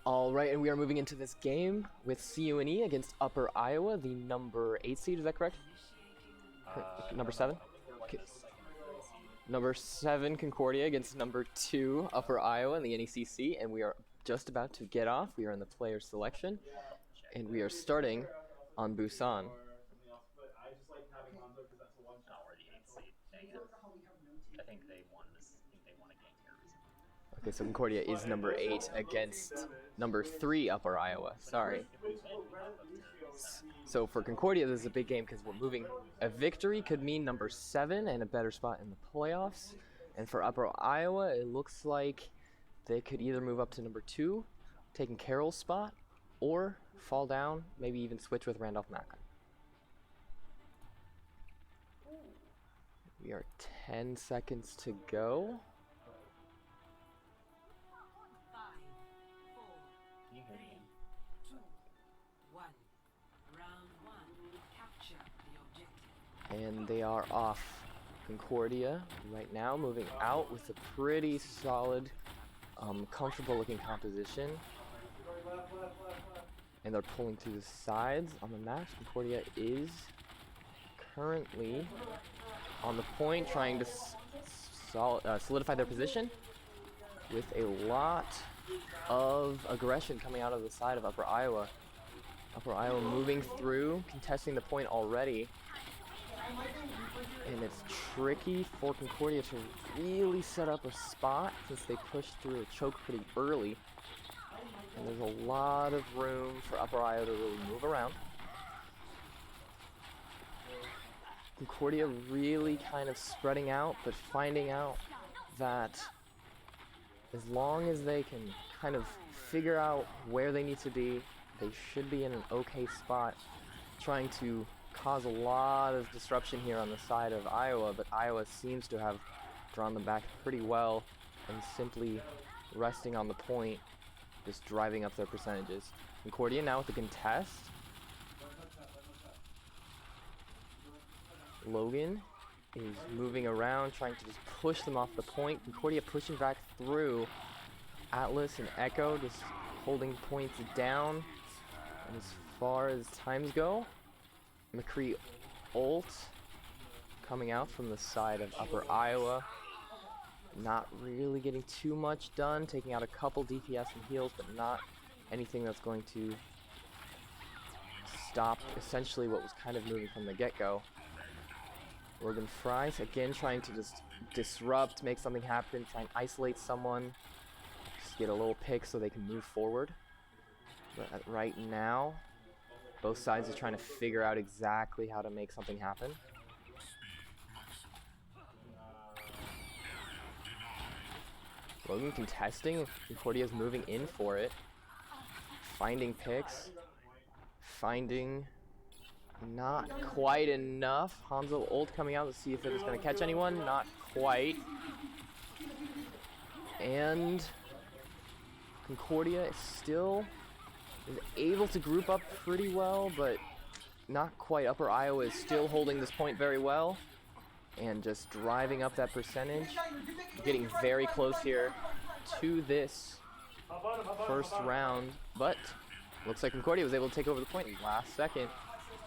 All right, and we are moving into this game with CUNE against Upper Iowa, the number 8 seed. Is that correct? Number 7. Number 7 Concordia against number 2 Upper Iowa in the NECC, and we are just about to get off. We are in the player selection, and we are starting on Busan. I just like having Hanzo because that's a one shot. Or the 8th seed. I think they won this. I think they won a game here recently. Okay, so Concordia is number 8 against number 3 Upper Iowa. Sorry. So for Concordia, this is a big game because we're moving. A victory could mean number 7 and a better spot in the playoffs. And for Upper Iowa, it looks like they could either move up to number 2, taking Carroll's spot, or fall down, maybe even switch with Randolph Macklin. We are 10 seconds to go. 5, 4, Can you hear me? 2, 1. Round 1. Capture the objective. And they are off. Concordia right now moving out with a pretty solid, comfortable looking composition. And they're pulling to the sides on the match. Concordia is currently on the point, trying to solidify their position with a lot of aggression coming out of the side of Upper Iowa. Upper Iowa moving through, contesting the point already. And it's tricky for Concordia to really set up a spot since they pushed through a choke pretty early. And there's a lot of room for Upper Iowa to really move around. Concordia really kind of spreading out, but finding out that as long as they can kind of figure out where they need to be, they should be in an okay spot, trying to cause a lot of disruption here on the side of Iowa, but Iowa seems to have drawn them back pretty well and simply resting on the point, just driving up their percentages. Concordia now with the contest. Logan is moving around, trying to just push them off the point. Concordia pushing back through. Atlas and Echo just holding points down. And as far as times go, McCree ult coming out from the side of Upper Iowa. Not really getting too much done, taking out a couple DPS and heals, but not anything that's going to stop essentially what was kind of moving from the get-go. Logan Fries again trying to just disrupt, make something happen, try and isolate someone, just get a little pick so they can move forward. But right now, both sides are trying to figure out exactly how to make something happen. Logan contesting, Concordia's moving in for it, finding picks, finding not quite enough. Hanzo ult coming out to see if it was going to catch anyone. Not quite. And Concordia is still able to group up pretty well, but not quite. Upper Iowa is still holding this point very well and just driving up that percentage. Getting very close here to this first round, but looks like Concordia was able to take over the point in the last second.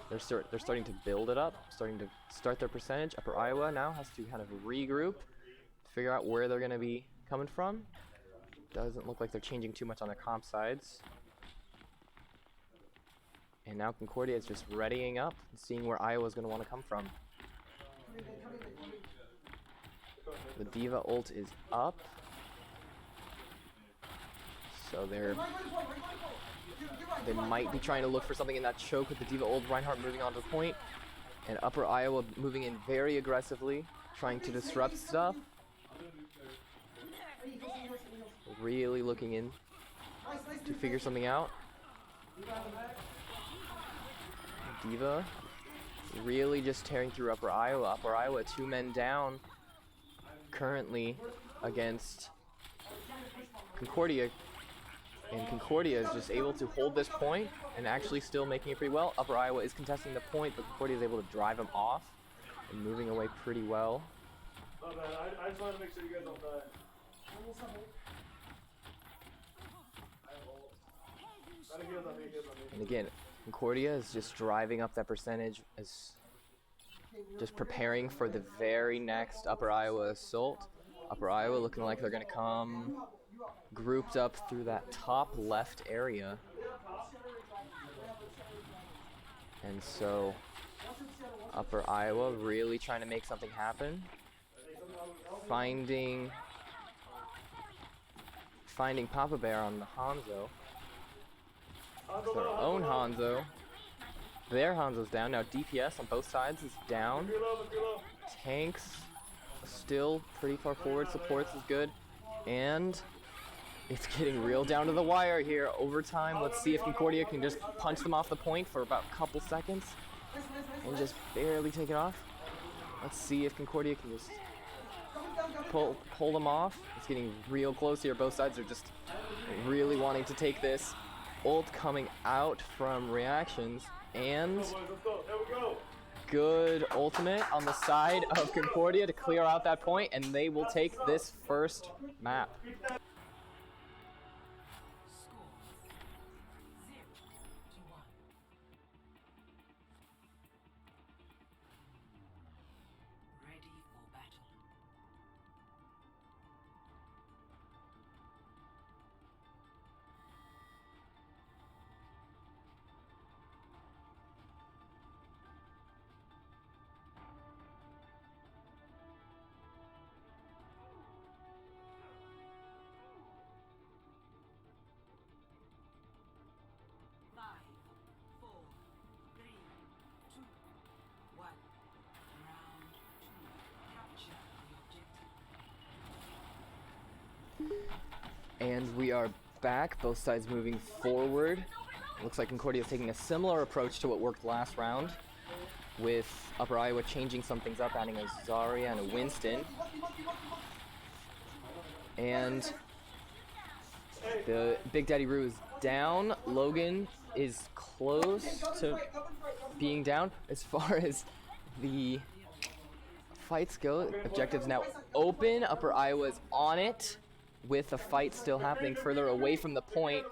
They're starting to build it up, starting to start their percentage. Upper Iowa now has to kind of regroup, figure out where they're going to be coming from. Doesn't look like they're changing too much on their comp sides. And now Concordia is just readying up and seeing where Iowa's going to want to come from. The Diva ult is up. So they might be trying to look for something in that choke with the Diva ult. Reinhardt moving onto the point. And Upper Iowa moving in very aggressively, trying to disrupt stuff. Really looking in to figure something out. Diva really just tearing through Upper Iowa. Upper Iowa 2 men down currently against Concordia. And Concordia is just able to hold this point and actually still making it pretty well. Upper Iowa is contesting the point, but Concordia is able to drive him off and moving away pretty well. I just wanted to make sure you guys don't die. again, Concordia is just driving up that percentage, is just preparing for the very next Upper Iowa assault. Upper Iowa looking like they're going to come grouped up through that top left area. And so Upper Iowa really trying to make something happen. Finding Papa Bear on the Hanzo. It's their own Hanzo. Their Hanzo's down. Now DPS on both sides is down. Tanks still pretty far forward. Supports is good. And it's getting real down to the wire here. Overtime. Let's see if Concordia can just punch them off the point for about a couple seconds and just barely take it off. Let's see if Concordia can just pull them off. It's getting real close here. Both sides are just really wanting to take this. Ult coming out from reactions, and good ultimate on the side of Concordia to clear out that point, and they will take this first map. Score 0-1. Ready for battle. Five, four, three, two, one. Round two. Capture the objective. And we are back, both sides moving forward. Looks like Concordia is taking a similar approach to what worked last round, with Upper Iowa changing some things up, adding a Zarya and a Winston. And the Big Daddy Roo is down. Logan is close to being down. As far as the fights go, objectives now open. Upper Iowa is on it, with a fight still happening further away from the point.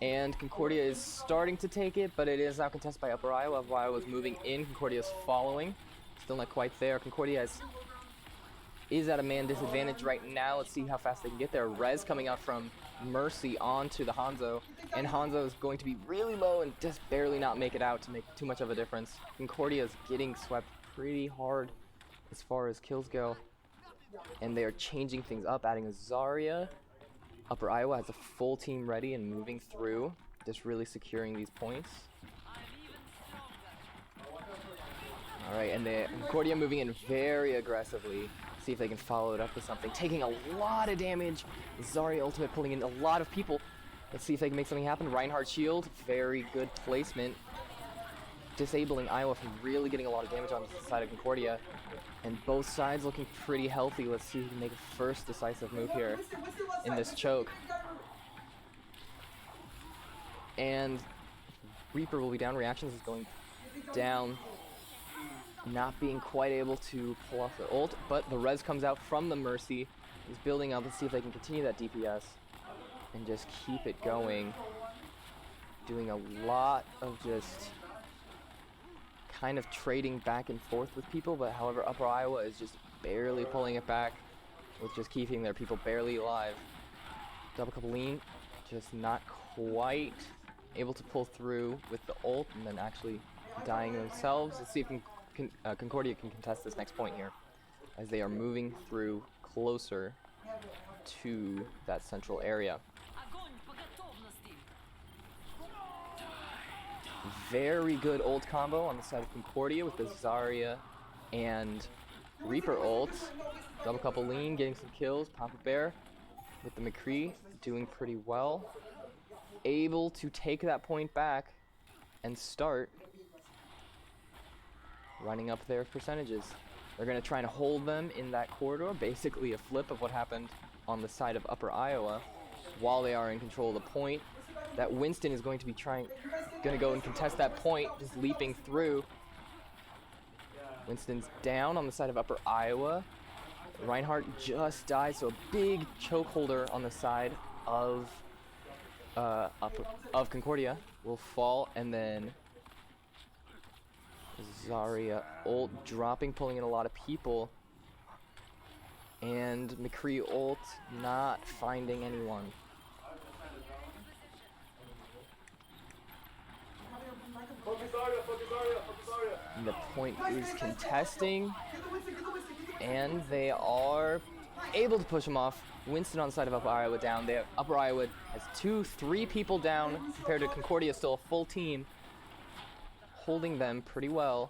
And Concordia is starting to take it, but it is now contested by Upper Iowa. Upper Iowa is moving in. Concordia is following. Still not quite there. Concordia is at a man disadvantage right now. Let's see how fast they can get there. Rez coming out from Mercy onto the Hanzo. And Hanzo is going to be really low and just barely not make it out to make too much of a difference. Concordia is getting swept pretty hard as far as kills go. And they are changing things up, adding a Zarya. Upper Iowa has a full team ready and moving through, just really securing these points. Alright, and the Concordia moving in very aggressively. See if they can follow it up with something. Taking a lot of damage. Zarya ultimate pulling in a lot of people. Let's see if they can make something happen. Reinhardt shield, very good placement. Disabling Iowa from really getting a lot of damage on the side of Concordia. And both sides looking pretty healthy. Let's see who can make a first decisive move here in this choke. And Reaper will be down. Reactions is going down. Not being quite able to pull off the ult, but the res comes out from the Mercy. He's building up. Let's see if they can continue that DPS and just keep it going. Doing a lot of just kind of trading back and forth with people, but however Upper Iowa is just barely pulling it back with just keeping their people barely alive. Double couple lean, just not quite able to pull through with the ult and then actually dying themselves. Let's see if Concordia can contest this next point here as they are moving through closer to that central area. Very good ult combo on the side of Concordia with the Zarya and Reaper ult. Double couple lean, getting some kills. Papa Bear with the McCree doing pretty well. Able to take that point back and start running up their percentages. They're going to try and hold them in that corridor, basically a flip of what happened on the side of Upper Iowa while they are in control of the point. That Winston is going to be going to go and contest that point, just leaping through. Winston's down on the side of Upper Iowa. Reinhardt just died, so a big choke holder on the side of of Concordia will fall, and then Zarya ult dropping, pulling in a lot of people, and McCree ult not finding anyone. Focus Arya, focus Arya, focus Arya. And the point is contesting, and they are able to push him off. Winston on the side of Upper Iowa down. Upper Iowa has 2-3 people down compared to Concordia, still a full team, holding them pretty well.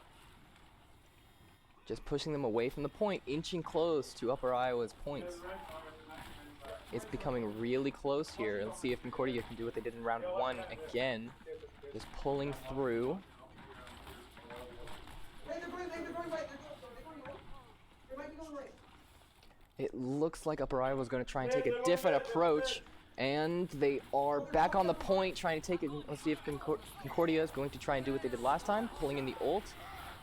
Just pushing them away from the point, inching close to Upper Iowa's points. It's becoming really close here. Let's see if Concordia can do what they did in round 1 again. Just pulling through. It looks like Upper Iowa is going to try and take a different approach, and they are back on the point trying to take it. Let's see if Concordia is going to try and do what they did last time, pulling in the ult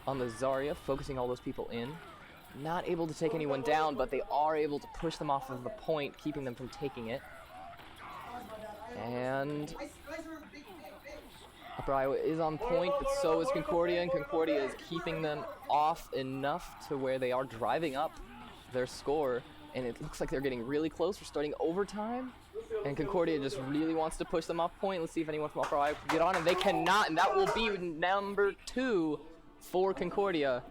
on the Zarya, focusing all those people in. Not able to take anyone down, but they are able to push them off of the point, keeping them from taking it. And Upper Iowa is on point, but so is Concordia, and Concordia is keeping them off enough to where they are driving up their score, and it looks like they're getting really close. We're starting overtime, and Concordia just really wants to push them off point. Let's see if anyone from Upper Iowa can get on, and they cannot, and that will be number 2 for Concordia.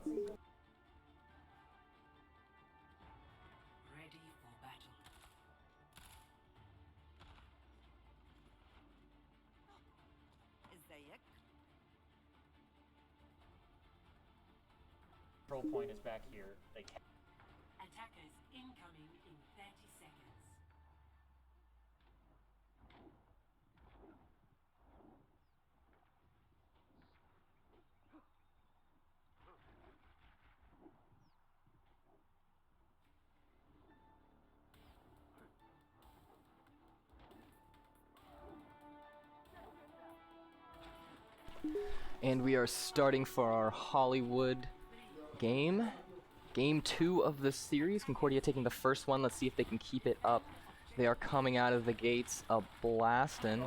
Ready for battle. Control point is back here. They can Attackers incoming in 30 seconds. And we are starting for our Hollywood game. Game 2 of the series. Concordia taking the first one. Let's see if they can keep it up. They are coming out of the gates a blasting.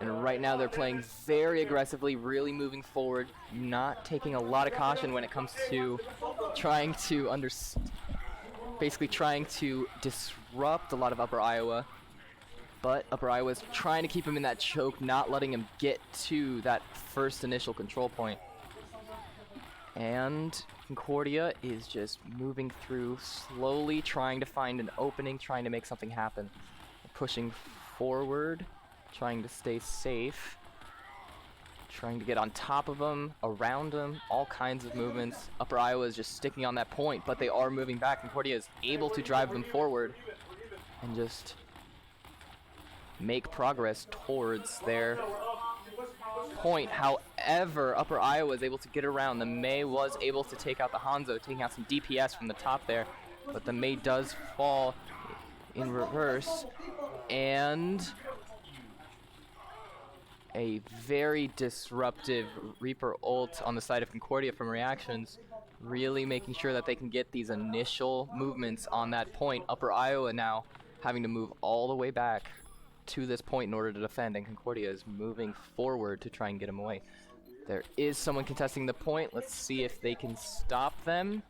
And right now they're playing very aggressively, really moving forward, not taking a lot of caution when it comes to trying to basically trying to disrupt a lot of Upper Iowa. But Upper Iowa is trying to keep him in that choke, not letting him get to that first initial control point. And Concordia is just moving through slowly, trying to find an opening, trying to make something happen. Pushing forward, trying to stay safe, trying to get on top of them, around them, all kinds of movements. Upper Iowa is just sticking on that point, but they are moving back. Concordia is able to drive them forward and just make progress towards their point. However, Upper Iowa is able to get around. The May was able to take out the Hanzo, taking out some DPS from the top there, but the May does fall in reverse, and a very disruptive Reaper ult on the side of Concordia from reactions, really making sure that they can get these initial movements on that point. Upper Iowa now having to move all the way back to this point in order to defend, and Concordia is moving forward to try and get him away. There is someone contesting the point. Let's see if they can stop them.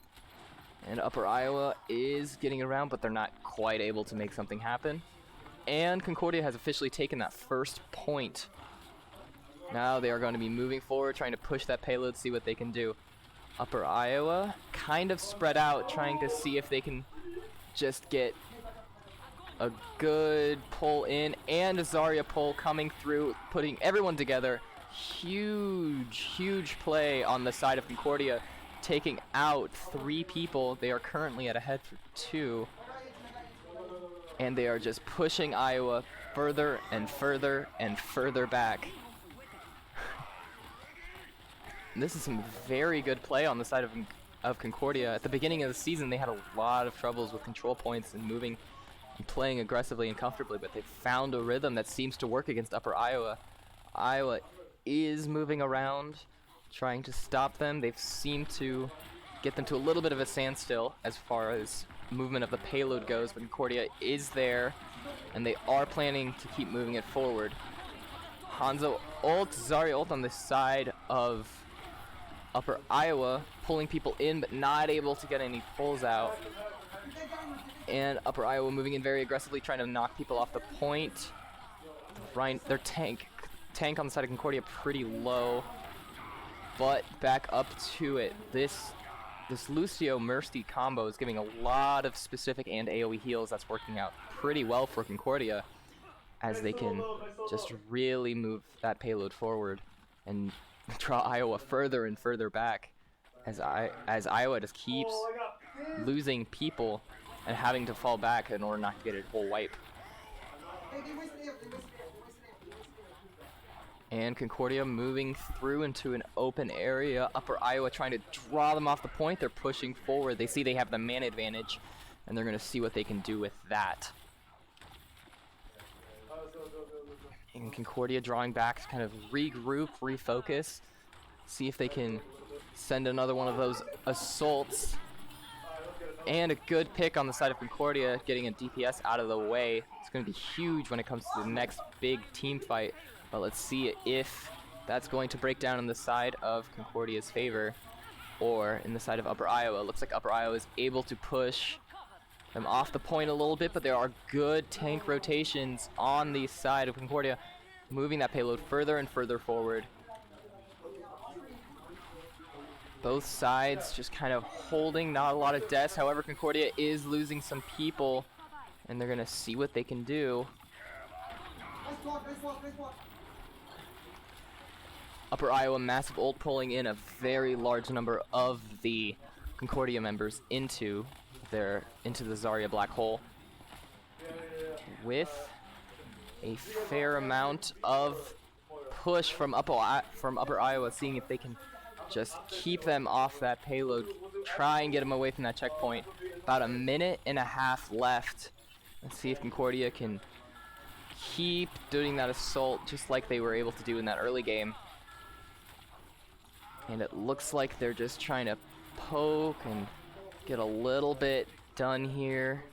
And Upper Iowa is getting around, but they're not quite able to make something happen. And Concordia has officially taken that first point. Now they are going to be moving forward, trying to push that payload, see what they can do. Upper Iowa kind of spread out, trying to see if they can just get a good pull in, and a Zarya pull coming through, putting everyone together. Huge play on the side of Concordia, taking out 3 people. They are currently at a head for 2. And they are just pushing Iowa further and further and further back. This is some very good play on the side of Concordia. At the beginning of the season, they had a lot of troubles with control points and moving and playing aggressively and comfortably, but they've found a rhythm that seems to work against Upper Iowa. Iowa is moving around, trying to stop them. They've seemed to get them to a little bit of a standstill as far as movement of the payload goes, but Concordia is there, and they are planning to keep moving it forward. Hanzo ult, Zarya ult on the side of Upper Iowa, pulling people in, but not able to get any pulls out. And Upper Iowa moving in very aggressively, trying to knock people off the point. Their tank on the side of Concordia pretty low, but back up to it. This Lucio Mercy combo is giving a lot of specific and AoE heals. That's working out pretty well for Concordia, as they can just really move that payload forward and draw Iowa further and further back, as Iowa just keeps losing people and having to fall back in order not to get a whole wipe. And Concordia moving through into an open area. Upper Iowa trying to draw them off the point. They're pushing forward. They see they have the man advantage, and they're going to see what they can do with that. And Concordia drawing back to kind of regroup, refocus, see if they can send another one of those assaults. And a good pick on the side of Concordia, getting a DPS out of the way. It's going to be huge when it comes to the next big team fight. But let's see if that's going to break down on the side of Concordia's favor or in the side of Upper Iowa. Looks like Upper Iowa is able to push them off the point a little bit, but there are good tank rotations on the side of Concordia, moving that payload further and further forward. Both sides just kind of holding, not a lot of deaths. However, Concordia is losing some people, and they're gonna see what they can do. Upper Iowa, massive ult pulling in a very large number of the Concordia members into the Zarya black hole, with a fair amount of push from Upper Iowa, seeing if they can just keep them off that payload, try and get them away from that checkpoint. About a minute and a half left. Let's see if Concordia can keep doing that assault just like they were able to do in that early game. And it looks like they're just trying to poke and get a little bit done here.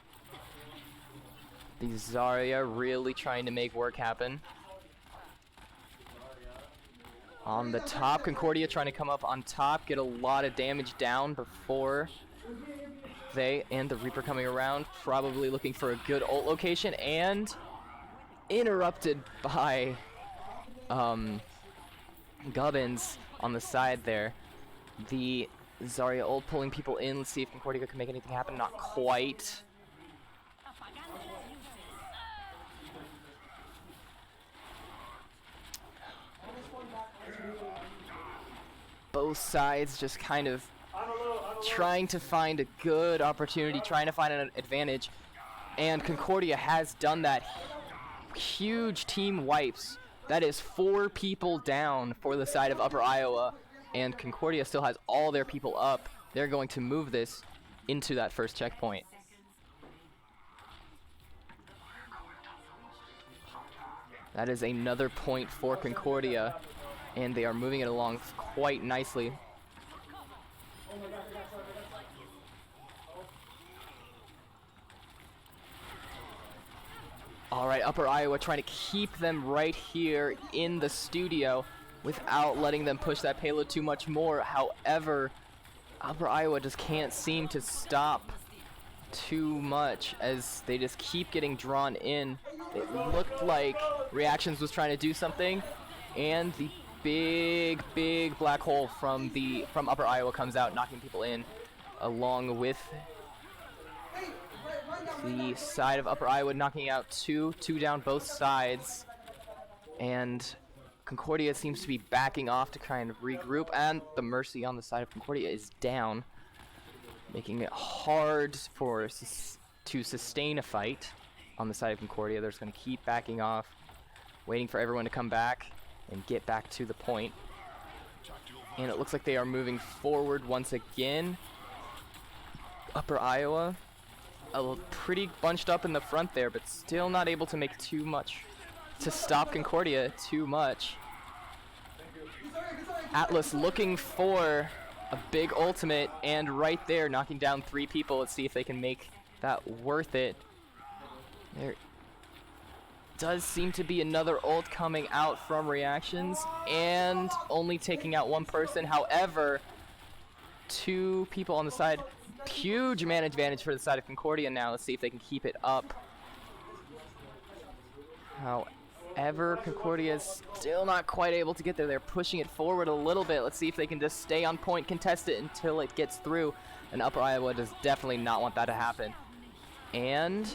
The Zarya really trying to make work happen. On the top, Concordia trying to come up on top, get a lot of damage down before they and the Reaper coming around, probably looking for a good ult location, and interrupted by Gubbins on the side there. The Zarya ult pulling people in. Let's see if Concordia can make anything happen. Not quite. Both sides just kind of trying to find a good opportunity, trying to find an advantage, and Concordia has done that. Huge team wipes. That is 4 people down for the side of Upper Iowa, and Concordia still has all their people up. They're going to move this into that first checkpoint. That is another point for Concordia, and they are moving it along quite nicely. All right, Upper Iowa trying to keep them right here in the studio without letting them push that payload too much more. However, Upper Iowa just can't seem to stop too much as they just keep getting drawn in. It looked like Reactions was trying to do something, and the big black hole from Upper Iowa comes out, knocking people in, along with the side of Upper Iowa knocking out two down both sides, and Concordia seems to be backing off to try and regroup, and the Mercy on the side of Concordia is down, making it hard to sustain a fight on the side of Concordia. They're just going to keep backing off, waiting for everyone to come back and get back to the point. And it looks like they are moving forward once again. Upper Iowa, pretty bunched up in the front there, but still not able to make too much to stop Concordia too much. Atlas looking for a big ultimate, and right there knocking down 3 people. Let's see if they can make that worth it. There does seem to be another ult coming out from Reactions, and only taking out 1 person. However, 2 people on the side. Huge man advantage for the side of Concordia now. Let's see if they can keep it up. However, Concordia is still not quite able to get there. They're pushing it forward a little bit. Let's see if they can just stay on point, contest it until it gets through. And Upper Iowa does definitely not want that to happen. And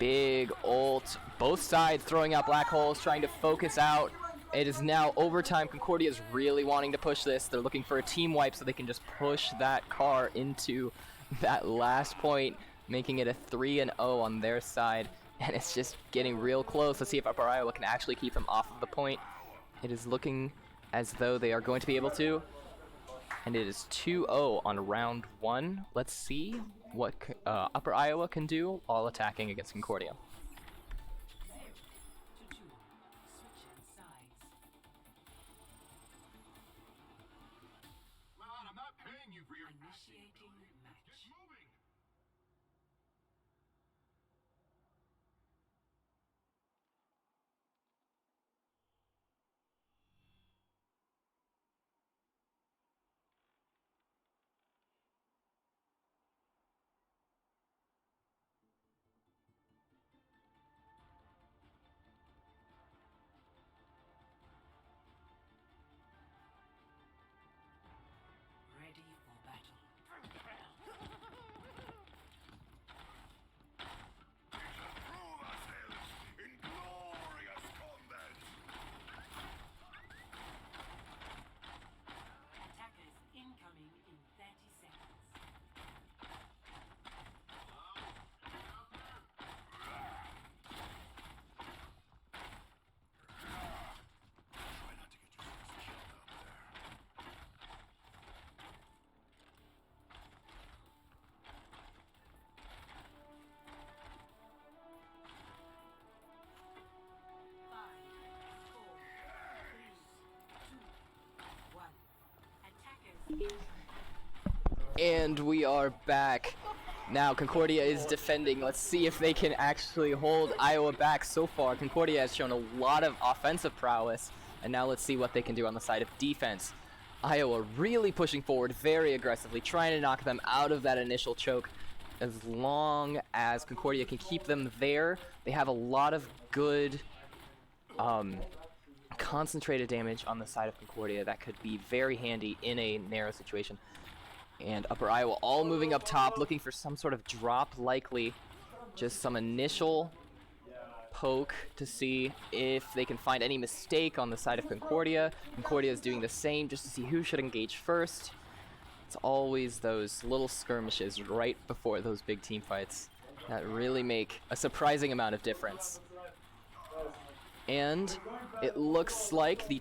big ult. Both sides throwing out black holes, trying to focus out. It is now overtime. Concordia is really wanting to push this. They're looking for a team wipe so they can just push that car into that last point, making it a 3-0 on their side. And it's just getting real close. Let's see if Upper Iowa can actually keep them off of the point. It is looking as though they are going to be able to. And it is 2-0 on round 1. Let's see what Upper Iowa can do while attacking against Concordia. And we are back. Now Concordia is defending. Let's see if they can actually hold Iowa back. So far, Concordia has shown a lot of offensive prowess, and now let's see what they can do on the side of defense. Iowa really pushing forward very aggressively, trying to knock them out of that initial choke. As long as Concordia can keep them there, they have a lot of good concentrated damage on the side of Concordia that could be very handy in a narrow situation. And Upper Iowa all moving up top, looking for some sort of drop, likely just some initial poke to see if they can find any mistake on the side of Concordia. Concordia is doing the same just to see who should engage first. It's always those little skirmishes right before those big team fights that really make a surprising amount of difference. And it looks like the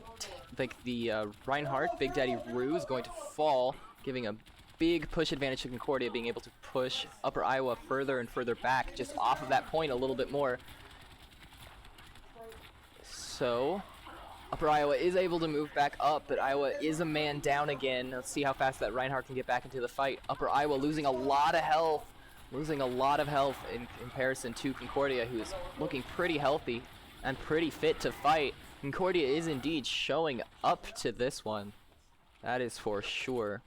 Reinhardt, Big Daddy Roo, is going to fall, giving a big push advantage to Concordia, being able to push Upper Iowa further and further back, just off of that point a little bit more. So, Upper Iowa is able to move back up, but Iowa is a man down again. Let's see how fast that Reinhardt can get back into the fight. Upper Iowa losing a lot of health in comparison to Concordia, who is looking pretty healthy and pretty fit to fight. Concordia is indeed showing up to this one. That is for sure.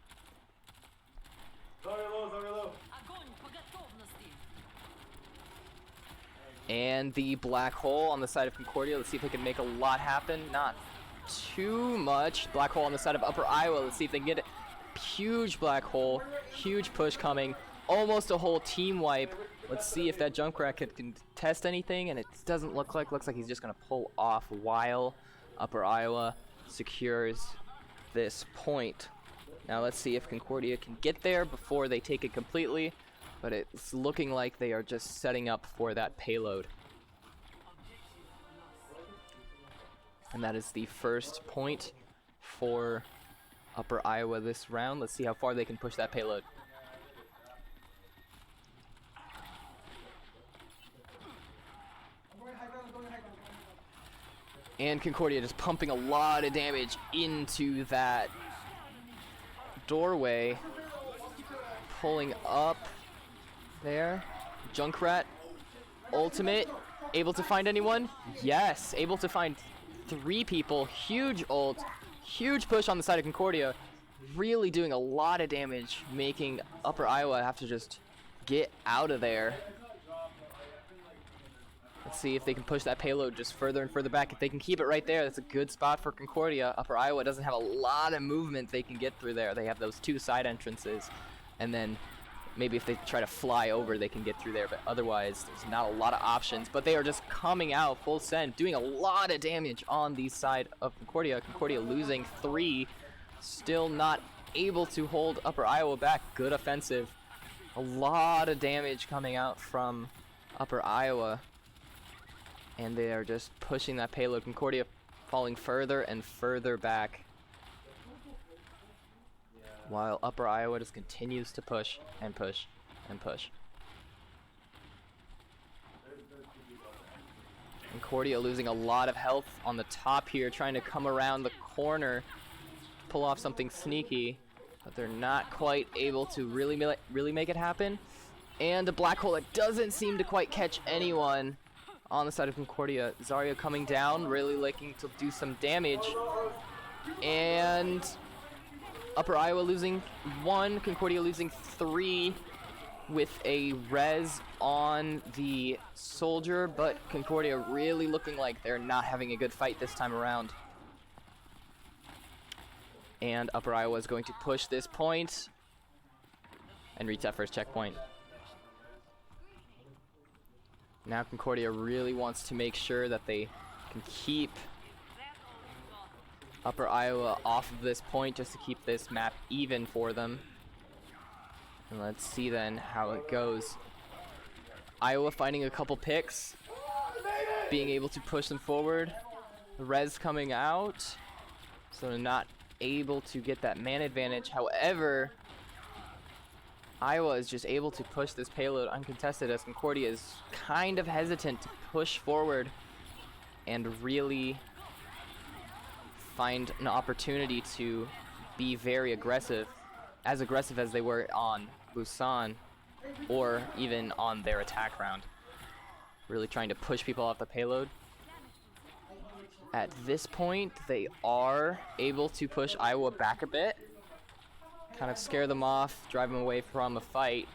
And the black hole on the side of Concordia. Let's see if they can make a lot happen. Not too much. Black hole on the side of Upper Iowa. Let's see if they can get it. Huge black hole. Huge push coming. Almost a whole team wipe. Let's see if that Junkrat can test anything. And it doesn't look like. Looks like he's just going to pull off while Upper Iowa secures this point. Now let's see if Concordia can get there before they take it completely. But it's looking like they are just setting up for that payload. And that is the first point for Upper Iowa this round. Let's see how far they can push that payload. And Concordia just pumping a lot of damage into that doorway. Pulling up. There. Junkrat. Ultimate. Able to find anyone? Yes. Able to find 3 people. Huge ult. Huge push on the side of Concordia. Really doing a lot of damage. Making Upper Iowa have to just get out of there. Let's see if they can push that payload just further and further back. If they can keep it right there, that's a good spot for Concordia. Upper Iowa doesn't have a lot of movement they can get through there. They have those 2 side entrances. And then maybe if they try to fly over, they can get through there, but otherwise, there's not a lot of options. But they are just coming out full send, doing a lot of damage on the side of Concordia. Concordia losing 3, still not able to hold Upper Iowa back. Good offensive. A lot of damage coming out from Upper Iowa. And they are just pushing that payload. Concordia falling further and further back, while Upper Iowa just continues to push and push and push. Concordia losing a lot of health on the top here, trying to come around the corner, pull off something sneaky, but they're not quite able to really make it happen. And a black hole that doesn't seem to quite catch anyone on the side of Concordia. Zarya coming down, really looking to do some damage. And Upper Iowa losing 1, Concordia losing 3 with a res on the soldier, but Concordia really looking like they're not having a good fight this time around. And Upper Iowa is going to push this point and reach that first checkpoint. Now Concordia really wants to make sure that they can keep Upper Iowa off of this point just to keep this map even for them. And let's see then how it goes. Iowa finding a couple picks, being able to push them forward. The res coming out, so they're not able to get that man advantage. However, Iowa is just able to push this payload uncontested, as Concordia is kind of hesitant to push forward and really find an opportunity to be very aggressive, as aggressive as they were on Busan, or even on their attack round. Really trying to push people off the payload. At this point, they are able to push Iowa back a bit, kind of scare them off, drive them away from a fight.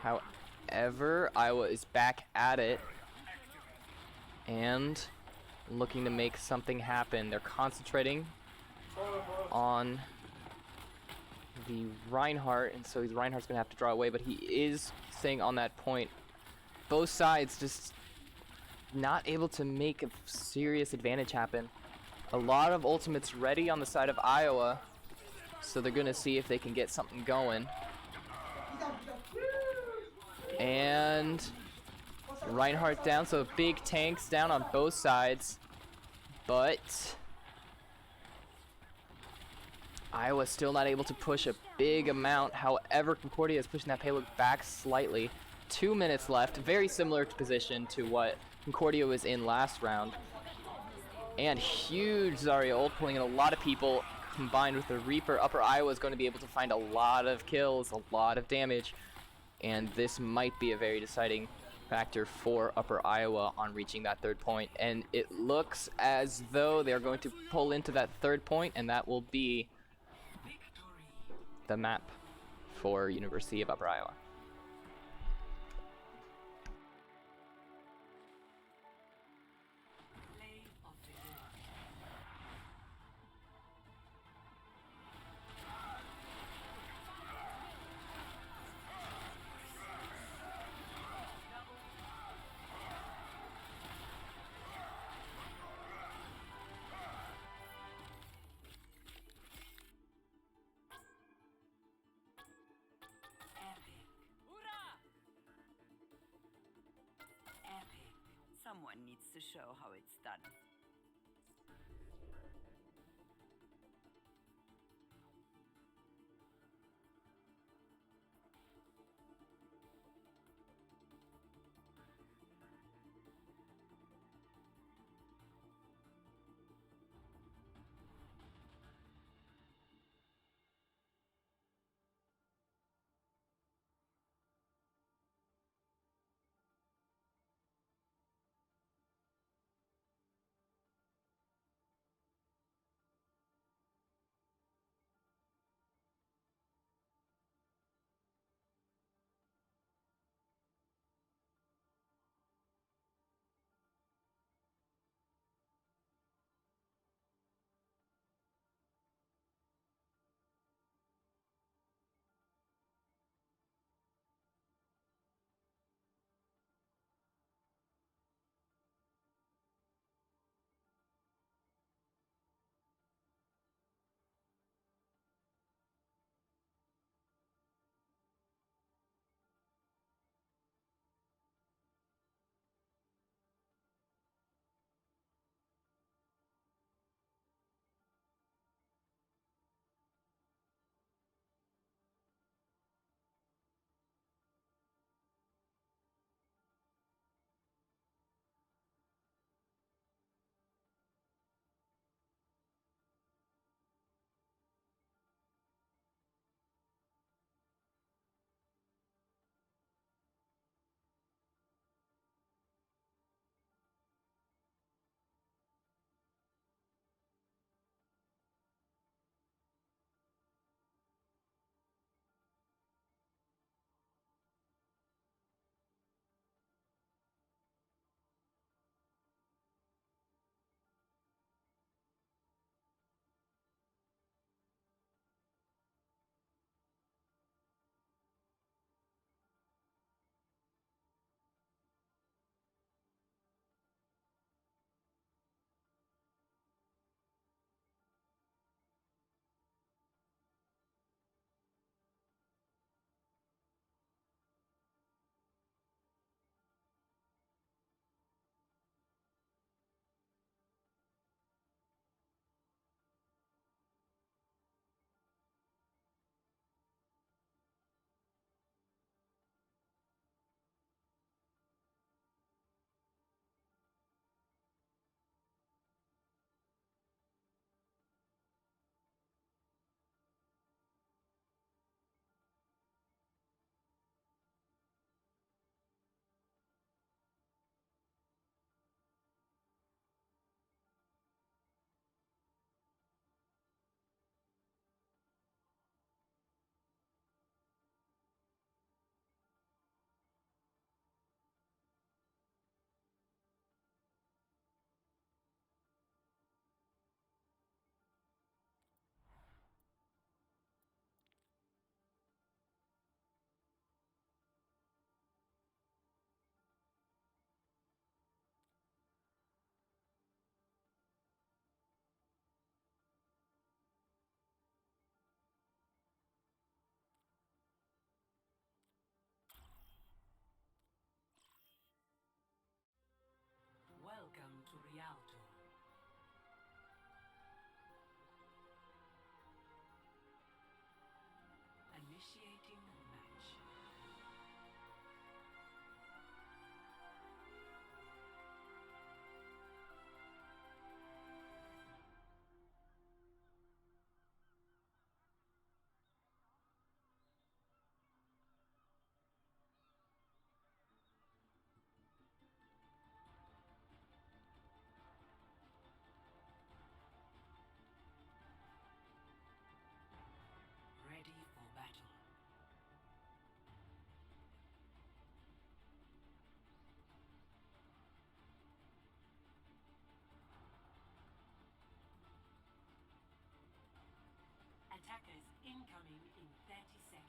However, Iowa is back at it and looking to make something happen. They're concentrating on the Reinhardt, and so Reinhardt's gonna have to draw away, but he is staying on that point. Both sides just not able to make a serious advantage happen. A lot of ultimates ready on the side of Iowa, so they're gonna see if they can get something going. And Reinhardt down, so big tanks down on both sides, but Iowa's still not able to push a big amount. However, Concordia is pushing that payload back slightly. 2 minutes left, very similar position to what Concordia was in last round. And huge Zarya ult pulling in a lot of people, combined with the Reaper. Upper Iowa is going to be able to find a lot of kills, a lot of damage, and this might be a very deciding factor for Upper Iowa on reaching that third point. And it looks as though they're going to pull into that third point, and that will be the map for University of Upper Iowa. Someone needs to show how it's done. Attackers incoming in 30 seconds.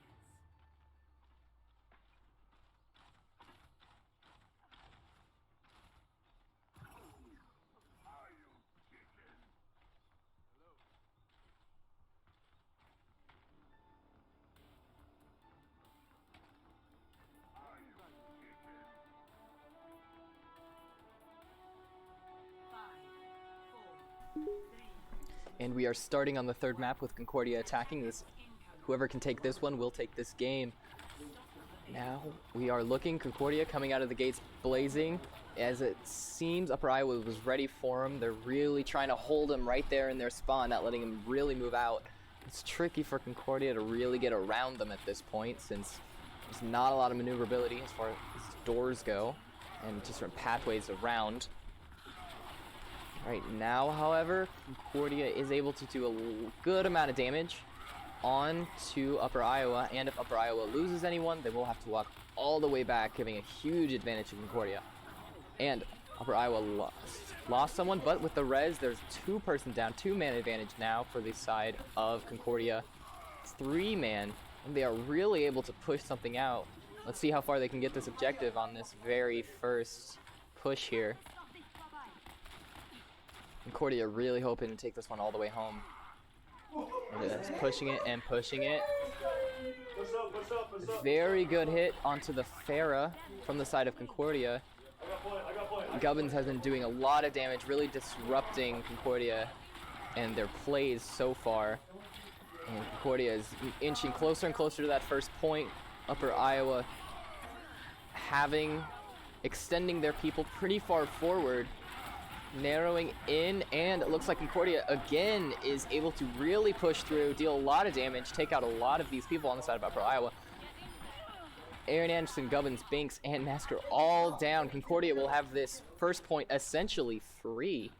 And we are starting on the third map with Concordia attacking this. Whoever can take this one will take this game. Now we are looking, Concordia coming out of the gates blazing. As it seems Upper Iowa was ready for him. They're really trying to hold him right there in their spawn, not letting him really move out. It's tricky for Concordia to really get around them at this point, since there's not a lot of maneuverability as far as doors go and just sort of pathways around. Right now, however, Concordia is able to do a good amount of damage on to Upper Iowa, and if Upper Iowa loses anyone, they will have to walk all the way back, giving a huge advantage to Concordia. And Upper Iowa lost someone, but with the res, there's 2-person down, 2-man advantage now for the side of Concordia. 3-man, and they are really able to push something out. Let's see how far they can get this objective on this very first push here. Concordia really hoping to take this one all the way home. And just pushing it and pushing it. Very good hit onto the Farah from the side of Concordia. Gubbins has been doing a lot of damage, really disrupting Concordia and their plays so far. And Concordia is inching closer and closer to that first point. Upper Iowa extending their people pretty far forward, narrowing in, and it looks like Concordia again is able to really push through, deal a lot of damage, take out a lot of these people on the side of Upper Iowa. Aaron Anderson, Gubbins, Binks, and Masker all down. Concordia will have this first point essentially free.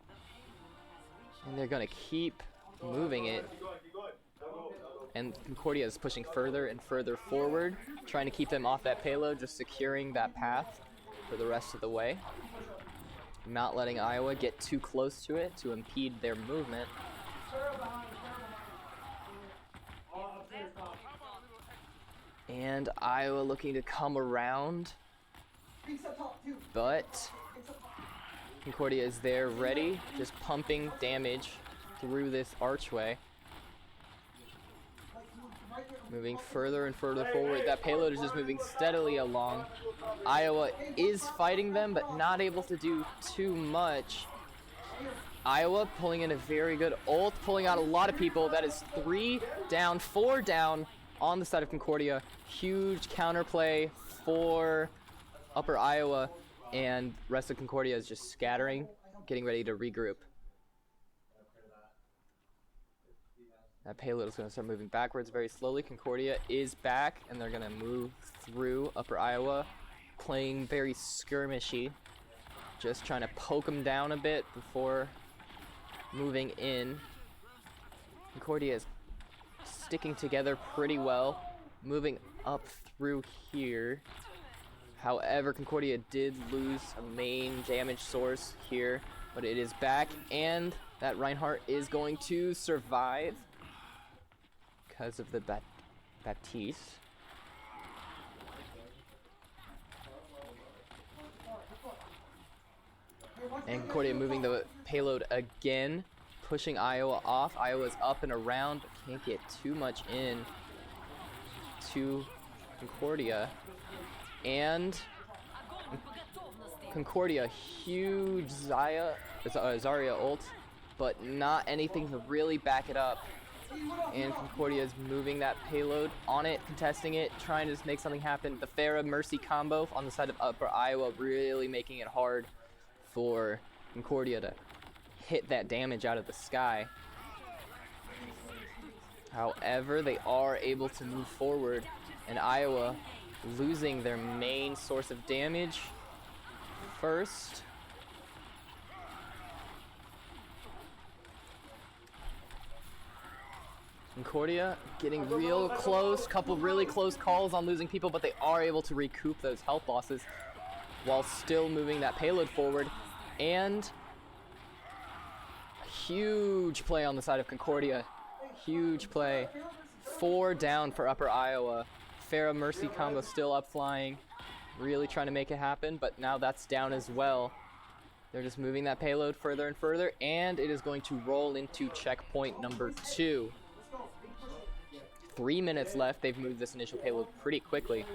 And they're going to keep moving it. And Concordia is pushing further and further forward, trying to keep them off that payload, just securing that path for the rest of the way. Not letting Iowa get too close to it to impede their movement. And Iowa looking to come around, but Concordia is there ready, just pumping damage through this archway. Moving further and further forward. That payload is just moving steadily along. Iowa is fighting them, but not able to do too much. Iowa pulling in a very good ult, pulling out a lot of people. That is 3 down, 4 down on the side of Concordia. Huge counterplay for Upper Iowa, and rest of Concordia is just scattering, getting ready to regroup. That payload is going to start moving backwards very slowly. Concordia is back, and they're going to move through Upper Iowa, playing very skirmishy, just trying to poke them down a bit before moving in. Concordia is sticking together pretty well, moving up through here. However, Concordia did lose a main damage source here, but it is back, and that Reinhardt is going to survive because of the Baptiste. And Concordia moving the payload again, pushing Iowa off. Iowa's up and around, but can't get too much in to Concordia. And Concordia, huge Zarya ult, but not anything to really back it up. And Concordia is moving that payload on it, contesting it, trying to just make something happen. The Farah Mercy combo on the side of Upper Iowa really making it hard for Concordia to hit that damage out of the sky. However, they are able to move forward, and Iowa losing their main source of damage first. Concordia getting real close, couple really close calls on losing people, but they are able to recoup those health losses while still moving that payload forward. And a huge play on the side of Concordia. Huge play. 4 down for Upper Iowa. Farah Mercy combo still up flying. Really trying to make it happen, but now that's down as well. They're just moving that payload further and further, and it is going to roll into checkpoint number 2. 3 minutes left. They've moved this initial payload pretty quickly.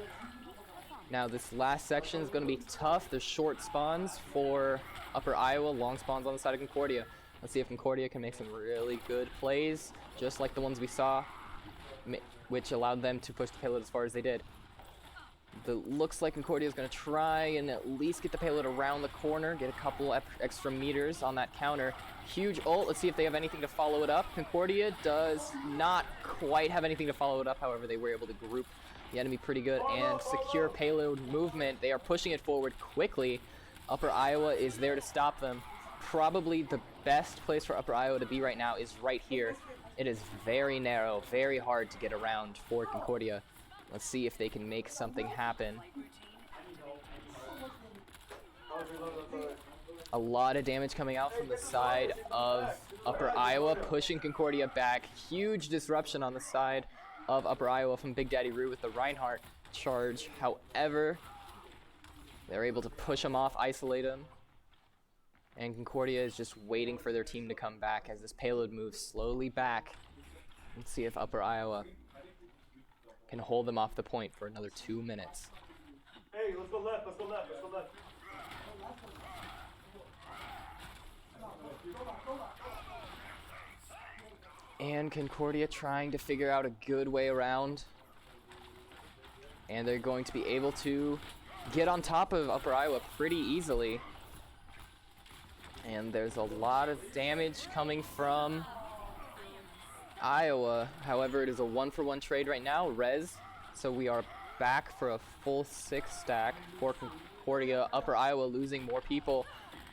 Now this last section is going to be tough. There's short spawns for Upper Iowa, long spawns on the side of Concordia. Let's see if Concordia can make some really good plays, just like the ones we saw, which allowed them to push the payload as far as they did. It looks like Concordia is going to try and at least get the payload around the corner, get a couple extra meters on that counter. Huge ult. Let's see if they have anything to follow it up. Concordia does not quite have anything to follow it up. However, they were able to group the enemy pretty good and secure payload movement. They are pushing it forward quickly. Upper Iowa is there to stop them. Probably the best place for Upper Iowa to be right now is right here. It is very narrow, very hard to get around for Concordia. Let's see if they can make something happen. A lot of damage coming out from the side of Upper Iowa, pushing Concordia back. Huge disruption on the side of Upper Iowa from Big Daddy Roo with the Reinhardt charge. However, they're able to push him off, isolate him. And Concordia is just waiting for their team to come back as this payload moves slowly back. Let's see if Upper Iowa can hold them off the point for another 2 minutes. Hey, let's go left, let's go left, let's go left. And Concordia trying to figure out a good way around. And they're going to be able to get on top of Upper Iowa pretty easily. And there's a lot of damage coming from Iowa. However, it is a 1-for-1 trade right now, res. So we are back for a full 6 stack for Concordia. Upper Iowa losing more people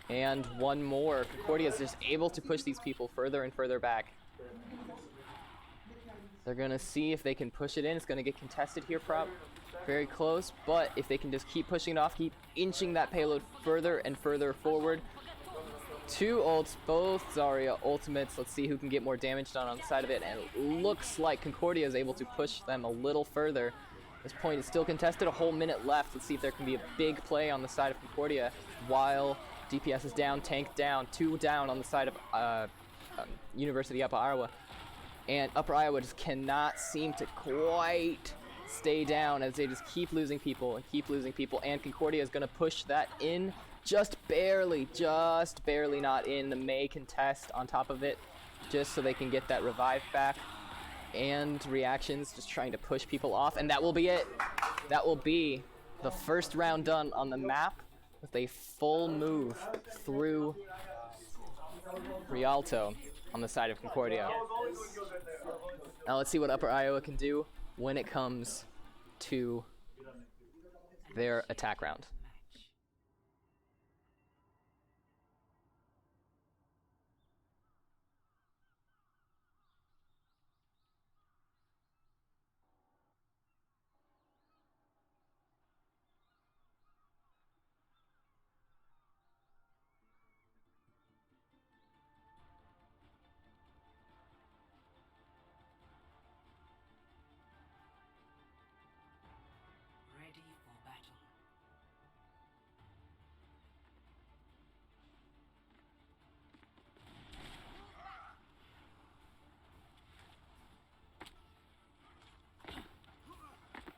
and one more. Concordia is just able to push these people further and further back. They're gonna see if they can push it in. It's gonna get contested here, very close, but if they can just keep pushing it off, keep inching that payload further and further forward. 2 ults, both Zarya ultimates. Let's see who can get more damage done on the side of it, and it looks like Concordia is able to push them a little further. This point is still contested, a whole minute left. Let's see if there can be a big play on the side of Concordia while DPS is down, tank down, 2 down on the side of University Upper Iowa. And Upper Iowa just cannot seem to quite stay down as they just keep losing people and keep losing people. And Concordia is going to push that in just barely not in. The May contest on top of it just so they can get that revive back. And reactions just trying to push people off. And that will be it. That will be the first round done on the map with a full move through Rialto on the side of Concordia. Now let's see what Upper Iowa can do when it comes to their attack round. Ready for battle.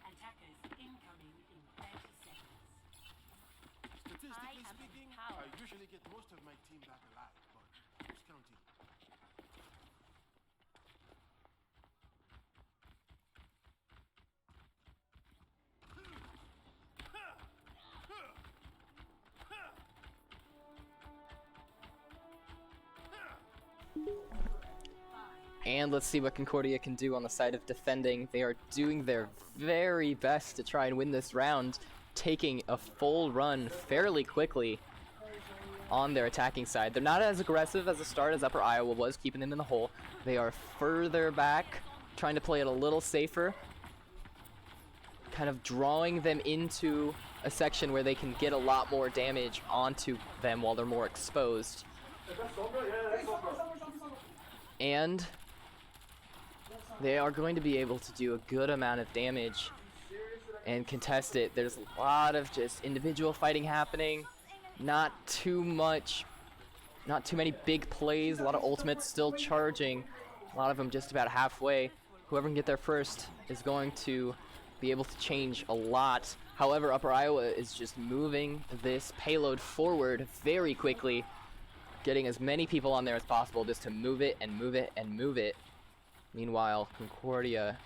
Attackers incoming in 30 seconds. Statistically speaking, I usually get most of my team back alive, but who's counting? And let's see what Concordia can do on the side of defending. They are doing their very best to try and win this round, taking a full run fairly quickly on their attacking side. They're not as aggressive as the start as Upper Iowa was, keeping them in the hole. They are further back, trying to play it a little safer, kind of drawing them into a section where they can get a lot more damage onto them while they're more exposed. And they are going to be able to do a good amount of damage and contest it. There's a lot of just individual fighting happening. Not too many big plays. A lot of ultimates still charging. A lot of them just about halfway. Whoever can get there first is going to be able to change a lot. However, Upper Iowa is just moving this payload forward very quickly, getting as many people on there as possible just to move it and move it and move it. Meanwhile, Concordia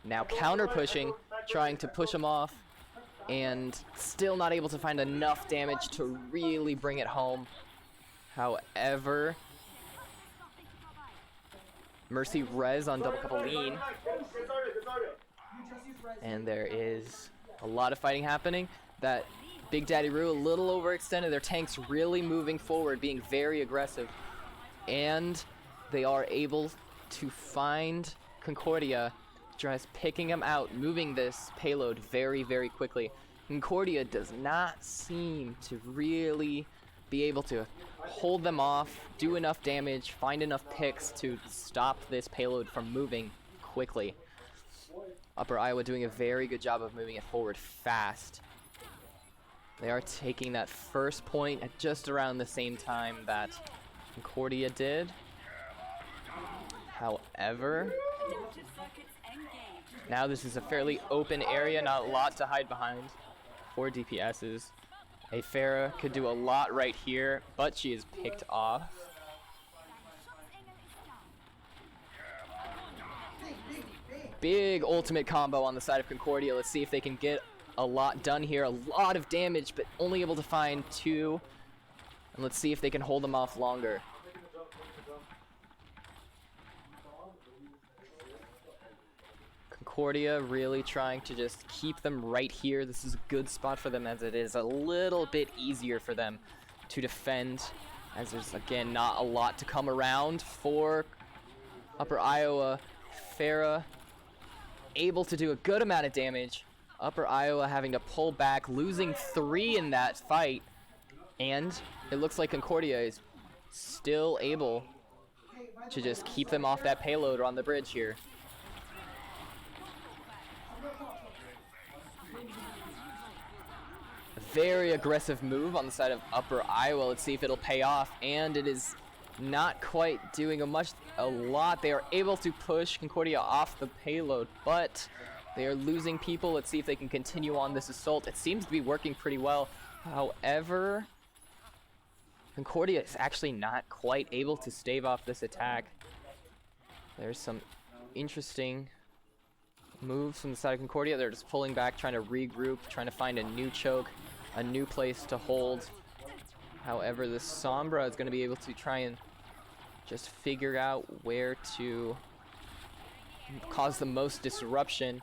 now counter pushing, trying to push them off, and still not able to find enough damage to really bring it home. However, Mercy res on double couple lean, and there is a lot of fighting happening. That Big Daddy Roo a little overextended. Their tanks really moving forward, being very aggressive, and they are able to find Concordia, just picking them out, moving this payload very, very quickly. Concordia does not seem to really be able to hold them off, do enough damage, find enough picks to stop this payload from moving quickly. Upper Iowa doing a very good job of moving it forward fast. They are taking that first point at just around the same time that Concordia did. However, now this is a fairly open area, not a lot to hide behind for DPSs. A Farah could do a lot right here, but she is picked off. Big ultimate combo on the side of Concordia. Let's see if they can get a lot done here. A lot of damage, but only able to find 2. And let's see if they can hold them off longer. Concordia really trying to just keep them right here. This is a good spot for them, as it is a little bit easier for them to defend, as there's again not a lot to come around for Upper Iowa. Farah able to do a good amount of damage. Upper Iowa having to pull back, losing 3 in that fight, and it looks like Concordia is still able to just keep them off that payload on the bridge here. Very aggressive move on the side of Upper Iowa. Let's see if it'll pay off, and it is not quite doing a lot. They are able to push Concordia off the payload, but they are losing people. Let's see if they can continue on this assault. It seems to be working pretty well. However, Concordia is actually not quite able to stave off this attack. There's some interesting moves from the side of Concordia. They're just pulling back, trying to regroup, trying to find a new choke, a new place to hold. However, the Sombra is going to be able to try and just figure out where to cause the most disruption.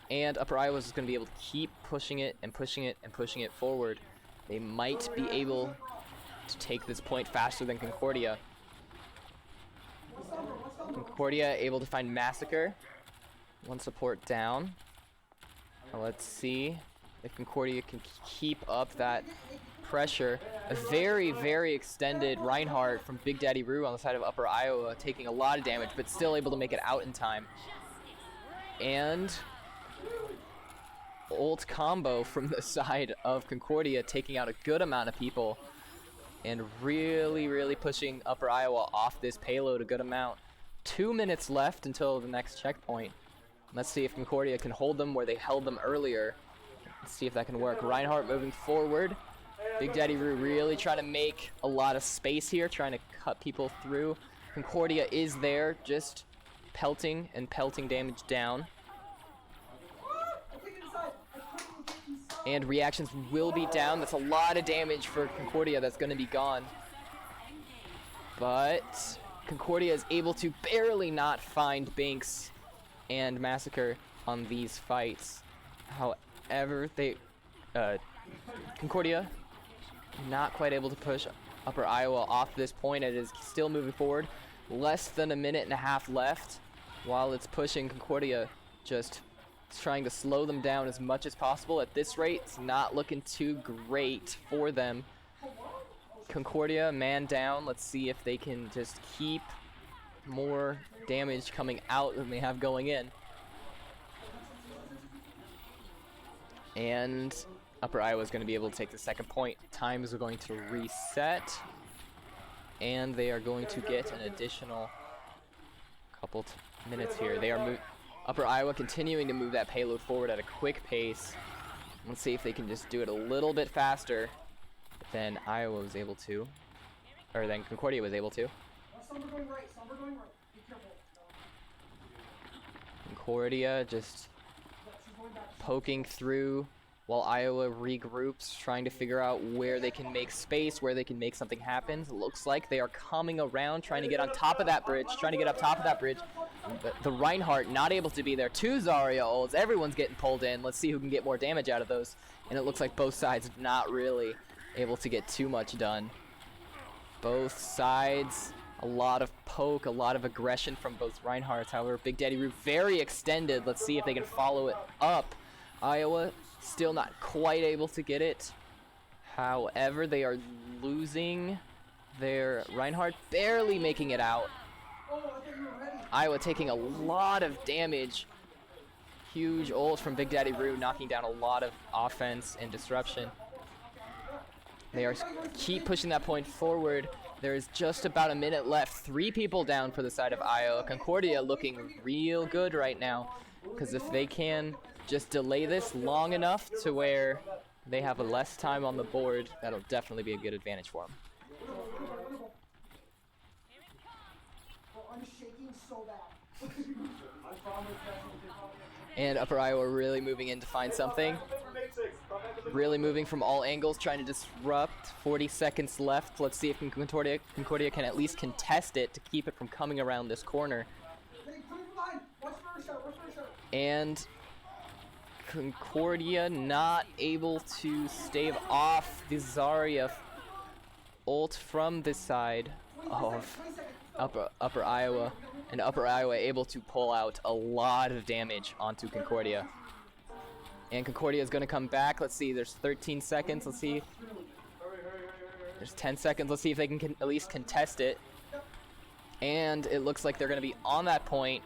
And Upper Iowa is going to be able to keep pushing it and pushing it and pushing it forward. They might be able to take this point faster than Concordia. Concordia able to find Massacre. 1 support down. Now let's see if Concordia can keep up that pressure. A very, very extended Reinhardt from Big Daddy Roo on the side of Upper Iowa, taking a lot of damage, but still able to make it out in time. And ult combo from the side of Concordia, taking out a good amount of people and really, really pushing Upper Iowa off this payload a good amount. 2 minutes left until the next checkpoint. Let's see if Concordia can hold them where they held them earlier. Let's see if that can work. Reinhardt moving forward. Big Daddy Roo really trying to make a lot of space here, trying to cut people through. Concordia is there, just pelting and pelting damage down. And reactions will be down. That's a lot of damage for Concordia that's going to be gone. But Concordia is able to barely not find Binks and Massacre on these fights. However, Concordia not quite able to push Upper Iowa off this point. It is still moving forward. Less than 1.5 minutes left. While it's pushing, Concordia just trying to slow them down as much as possible. At this rate, it's not looking too great for them. Concordia, man down. Let's see if they can just keep more damage coming out than they have going in. And Upper Iowa is going to be able to take the second point. Times are going to reset. And they are going to get an additional couple minutes here. They are Upper Iowa continuing to move that payload forward at a quick pace. Let's see if they can just do it a little bit faster than Iowa was able to, or than Concordia was able to. Some are going right, some are going right. Be careful. Concordia just poking through while Iowa regroups, trying to figure out where they can make space, where they can make something happen. It looks like they are coming around, trying to get on top of that bridge, trying to get up top of that bridge. The Reinhardt not able to be there. 2 Zarya ults. Everyone's getting pulled in. Let's see who can get more damage out of those. And it looks like both sides not really able to get too much done. Both sides, a lot of poke, a lot of aggression from both Reinhardts. However, Big Daddy Root very extended. Let's see if they can follow it up. Iowa still not quite able to get it. However, they are losing their Reinhardt, barely making it out. Iowa taking a lot of damage. Huge ult from Big Daddy Roo, knocking down a lot of offense and disruption. They are keep pushing that point forward. There is just about a minute left. 3 people down for the side of Iowa. Concordia looking real good right now, because if they can just delay this long enough to where they have a less time on the board, that'll definitely be a good advantage for them. I'm shaking so bad. And Upper Iowa really moving in to find something. Really moving from all angles, trying to disrupt. 40 seconds left. Let's see if Concordia can at least contest it to keep it from coming around this corner. And Concordia not able to stave off the Zarya ult from this side of Upper Iowa. And Upper Iowa able to pull out a lot of damage onto Concordia. And Concordia is going to come back. Let's see, there's 13 seconds. Let's see. There's 10 seconds. Let's see if they can at least contest it. And it looks like they're going to be on that point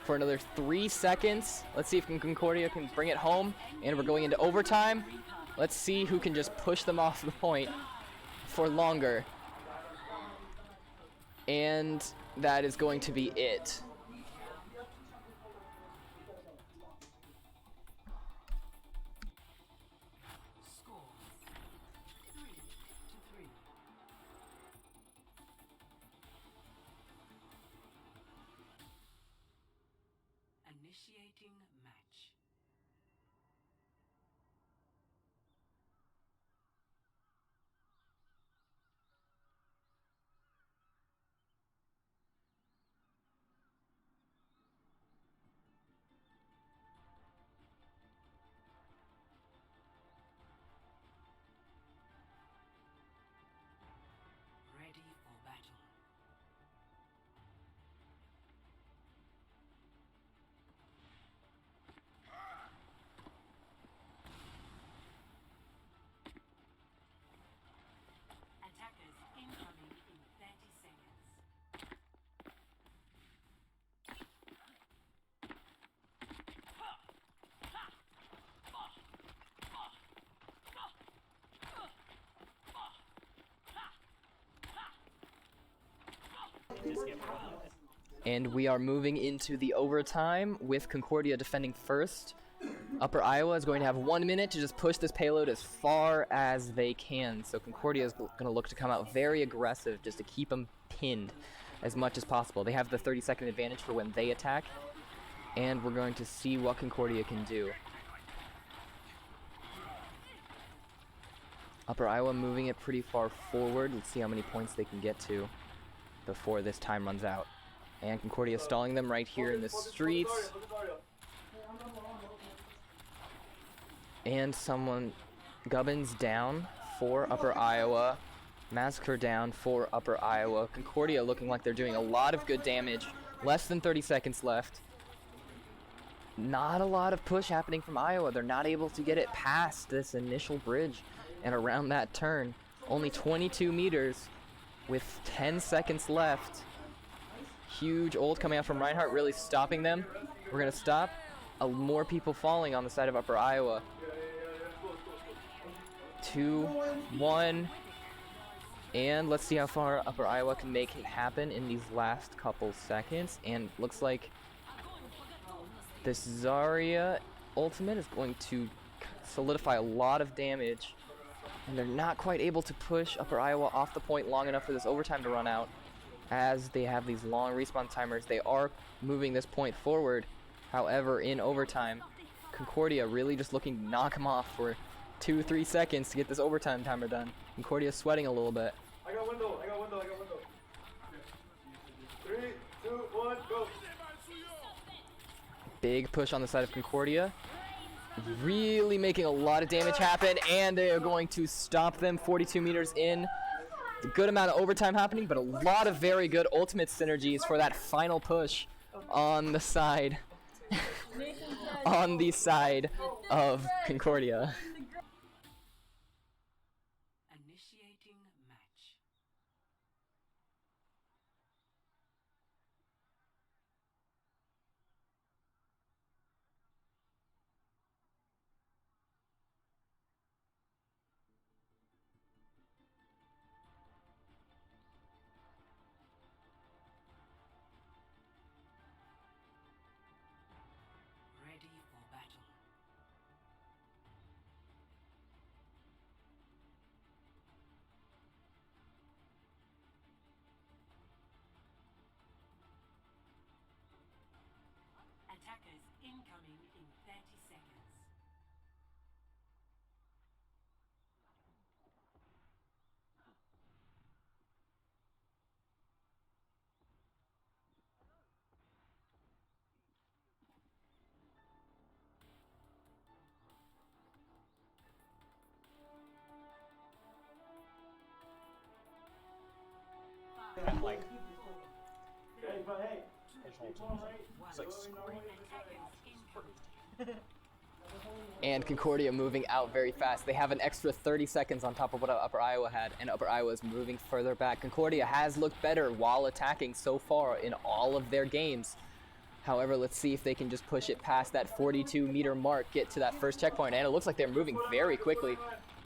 for another 3 seconds. Let's see if Concordia can bring it home. And we're going into overtime. Let's see who can just push them off the point for longer. And that is going to be it. Score 3-3. Initiating match. Ready for battle. Attackers incoming in 30 seconds. And we are moving into the overtime with Concordia defending first. Upper Iowa is going to have 1 minute to just push this payload as far as they can. So Concordia is going to look to come out very aggressive just to keep them pinned as much as possible. They have the 30-second advantage for when they attack. And we're going to see what Concordia can do. Upper Iowa moving it pretty far forward. Let's see how many points they can get to before this time runs out. And Concordia stalling them right here in the streets. And Gubbins down for Upper Iowa. Massacre down for Upper Iowa. Concordia looking like they're doing a lot of good damage. Less than 30 seconds left. Not a lot of push happening from Iowa. They're not able to get it past this initial bridge and around that turn. Only 22 meters with 10 seconds left. Huge ult coming out from Reinhardt, really stopping them. We're going to stop more people falling on the side of Upper Iowa. 2, 1. And let's see how far Upper Iowa can make it happen in these last couple seconds. And looks like this Zarya ultimate is going to solidify a lot of damage. And they're not quite able to push Upper Iowa off the point long enough for this overtime to run out. As they have these long respawn timers, they are moving this point forward. However, in overtime, Concordia really just looking to knock them off for 2-3 seconds to get this overtime timer done. Concordia sweating a little bit. I got window. 3, 2, 1, go. Big push on the side of Concordia. Really making a lot of damage happen, and they are going to stop them 42 meters in. A good amount of overtime happening, but a lot of very good ultimate synergies for that final push on the side on the side of Concordia. Initiating match. Ready for battle. Attackers incoming in 30 seconds. And like, Hey, but hey. his whole team is like screaming. And Concordia moving out very fast. They have an extra 30 seconds on top of what Upper Iowa had, and Upper Iowa is moving further back. Concordia has looked better while attacking so far in all of their games. However, let's see if they can just push it past that 42-meter mark, get to that first checkpoint, and it looks like they're moving very quickly.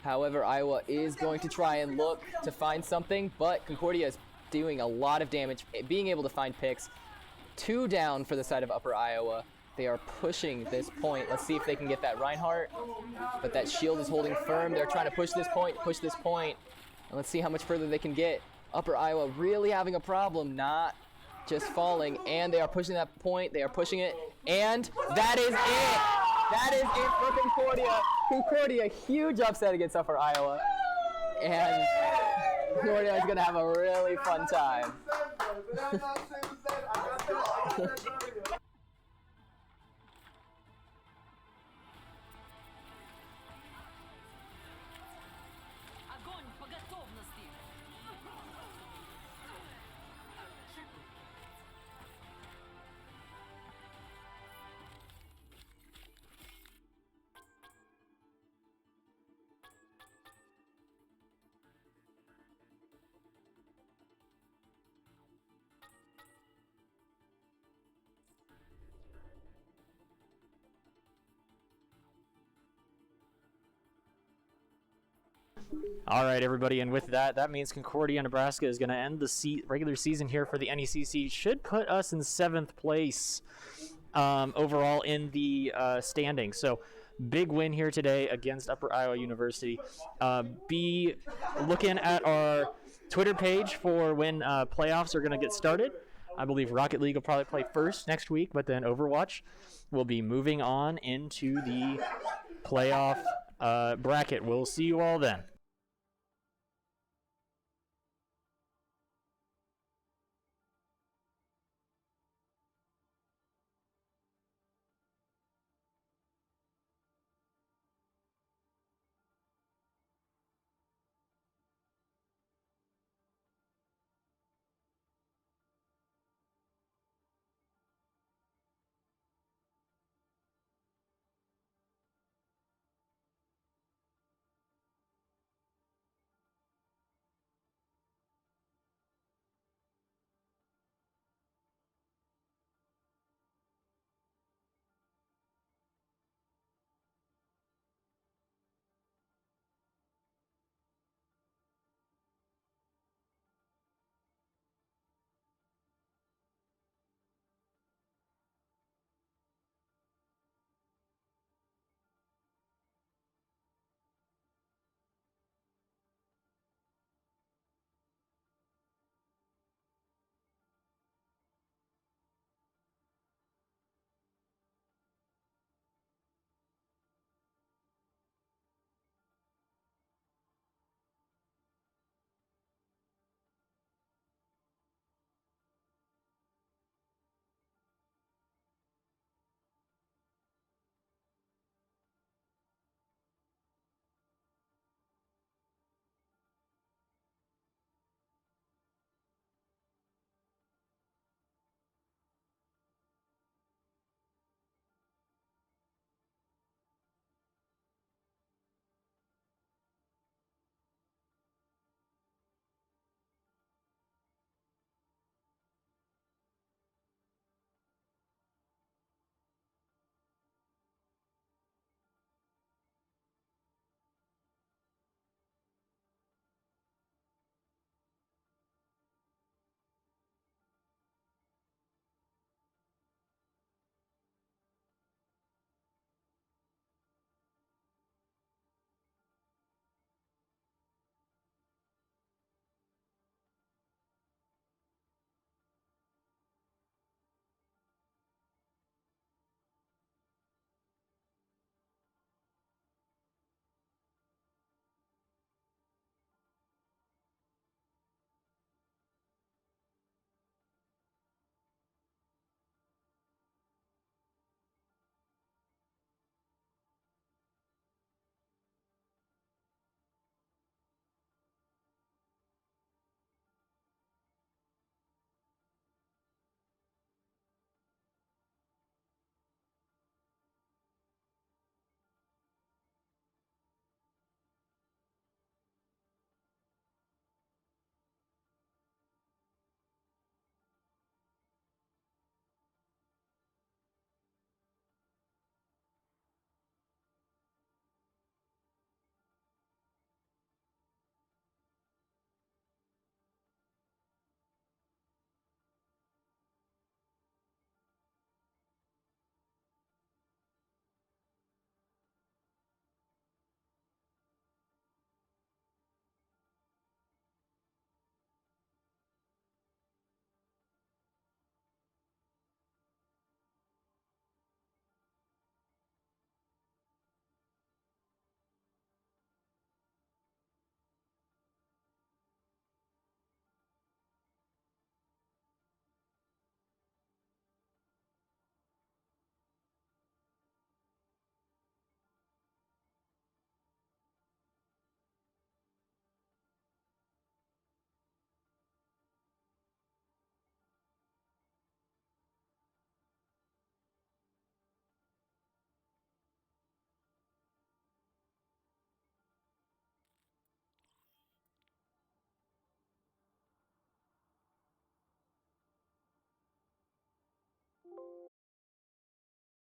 However, Iowa is going to try and look to find something, but Concordia is doing a lot of damage, being able to find picks. 2 down for the side of Upper Iowa. They are pushing this point. Let's see if they can get that Reinhardt, but that shield is holding firm. They're trying to push this point, and let's see how much further they can get. Upper Iowa really having a problem, not just falling, and they are pushing that point. They are pushing it, and that is it. That is it for Concordia. Concordia, huge upset against Upper Iowa, and Concordia is gonna have a really fun time. Огонь по готовности! All right, everybody, and with that, that means Concordia, Nebraska is going to end the regular season here for the NECC. Should put us in 7th place overall in the standings. So, big win here today against Upper Iowa University. Be looking at our Twitter page for when playoffs are going to get started. I believe Rocket League will probably play first next week, but then Overwatch will be moving on into the playoff bracket. We'll see you all then.